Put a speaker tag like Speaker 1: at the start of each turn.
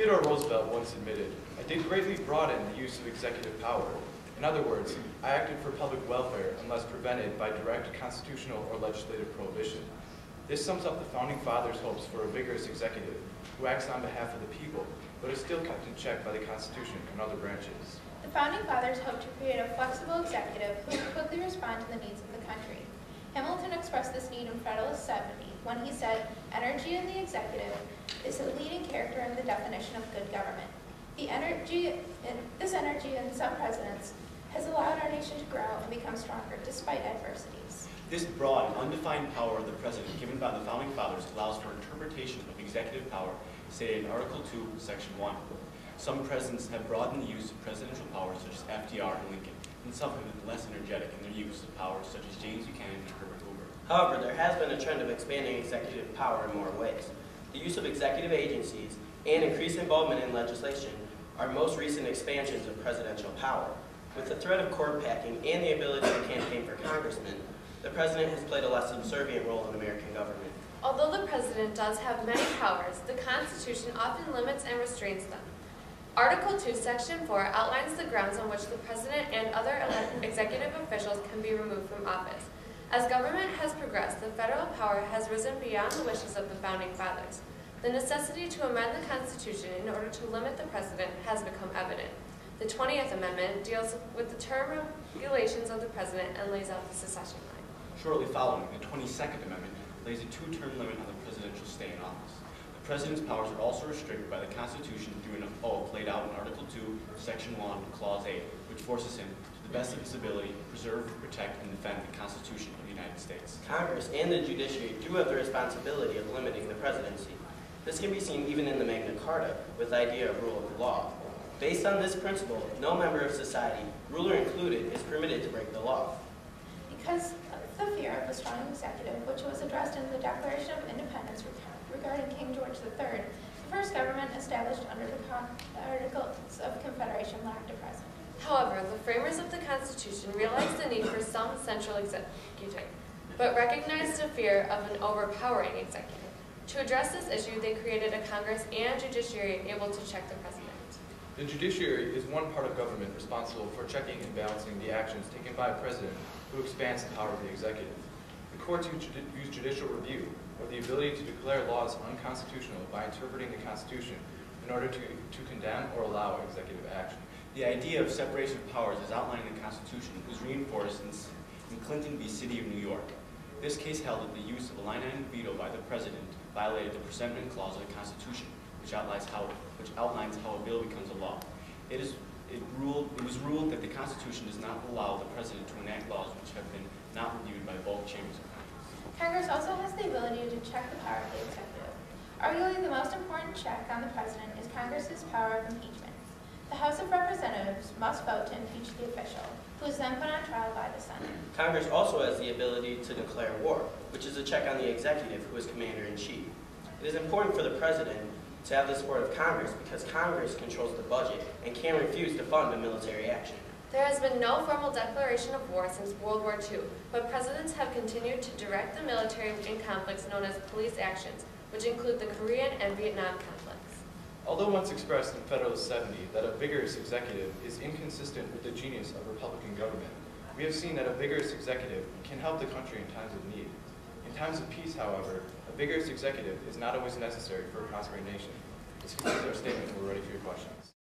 Speaker 1: Theodore Roosevelt once admitted, "I did greatly broaden the use of executive power. In other words, I acted for public welfare unless prevented by direct constitutional or legislative prohibition." This sums up the Founding Fathers' hopes for a vigorous executive who acts on behalf of the people, but is still kept in check by the Constitution and other branches.
Speaker 2: The Founding Fathers hoped to create a flexible executive who could quickly respond to the needs of the country. Hamilton expressed this need in Federalist 70 when he said, "Energy in the executive is a leading character in the definition of good government. This energy in some presidents has allowed our nation to grow and become stronger despite adversities."
Speaker 3: This broad and undefined power of the President given by the Founding Fathers allows for interpretation of executive power stated in Article 2, Section 1. Some presidents have broadened the use of presidential powers such as FDR and Lincoln, and some have been less energetic in their use of powers such as James Buchanan and Herbert Hoover.
Speaker 4: However, there has been a trend of expanding executive power in more ways. The use of executive agencies and increased involvement in legislation are most recent expansions of presidential power. With the threat of court packing and the ability to campaign for congressmen, the President has played a less subservient role in American government.
Speaker 5: Although the President does have many powers, the Constitution often limits and restrains them. Article 2, Section 4 outlines the grounds on which the President and other executive officials can be removed from office. As government has progressed, the federal power has risen beyond the wishes of the Founding Fathers. The necessity to amend the Constitution in order to limit the President has become evident. The 20th Amendment deals with the term regulations of the President and lays out the succession line.
Speaker 3: Shortly following, the 22nd Amendment lays a two-term limit on the presidential stay in office. The President's powers are also restricted by the Constitution through an oath laid out in Article 2, Section 1, Clause 8, which forces him, to the best of his ability, to preserve, protect, and defend the Constitution of the United States.
Speaker 4: Congress and the judiciary do have the responsibility of limiting the presidency. This can be seen even in the Magna Carta with the idea of rule of law. Based on this principle, no member of society, ruler included, is permitted to break the law.
Speaker 2: Because of the fear of a strong executive, which was addressed in the Declaration of Independence regarding King George III, the first government established under the Articles of Confederation lacked a president.
Speaker 5: However, the framers of the Constitution realized the need for some central executive, but recognized the fear of an overpowering executive. To address this issue, they created a Congress and judiciary able to check the president.
Speaker 1: The judiciary is one part of government responsible for checking and balancing the actions taken by a president who expands the power of the executive. The courts use judicial review, or the ability to declare laws unconstitutional by interpreting the Constitution in order to condemn or allow executive action.
Speaker 3: The idea of separation of powers as outlined in the Constitution was reinforced in Clinton v. City of New York. This case held that the use of a line-item veto by the President violated the presentment clause of the Constitution, which outlines how a bill becomes a law. It was ruled that the Constitution does not allow the President to enact laws which have been not reviewed by both chambers of Congress.
Speaker 2: Congress also has the ability to check the power of the executive. Arguably, the most important check on the president is Congress's power of impeachment. The House of Representatives must vote to impeach the official, who is then put on trial by the Senate.
Speaker 4: Congress also has the ability to declare war, which is a check on the executive, who is commander-in-chief. It is important for the President to have the support of Congress because Congress controls the budget and can refuse to fund a military action.
Speaker 5: There has been no formal declaration of war since World War II, but presidents have continued to direct the military in conflicts known as police actions, which include the Korean and Vietnam conflicts.
Speaker 1: Although once expressed in Federalist 70 that a vigorous executive is inconsistent with the genius of Republican government, we have seen that a vigorous executive can help the country in times of need. In times of peace, however, a vigorous executive is not always necessary for a prospering nation. This concludes our statement, and we're ready for your questions.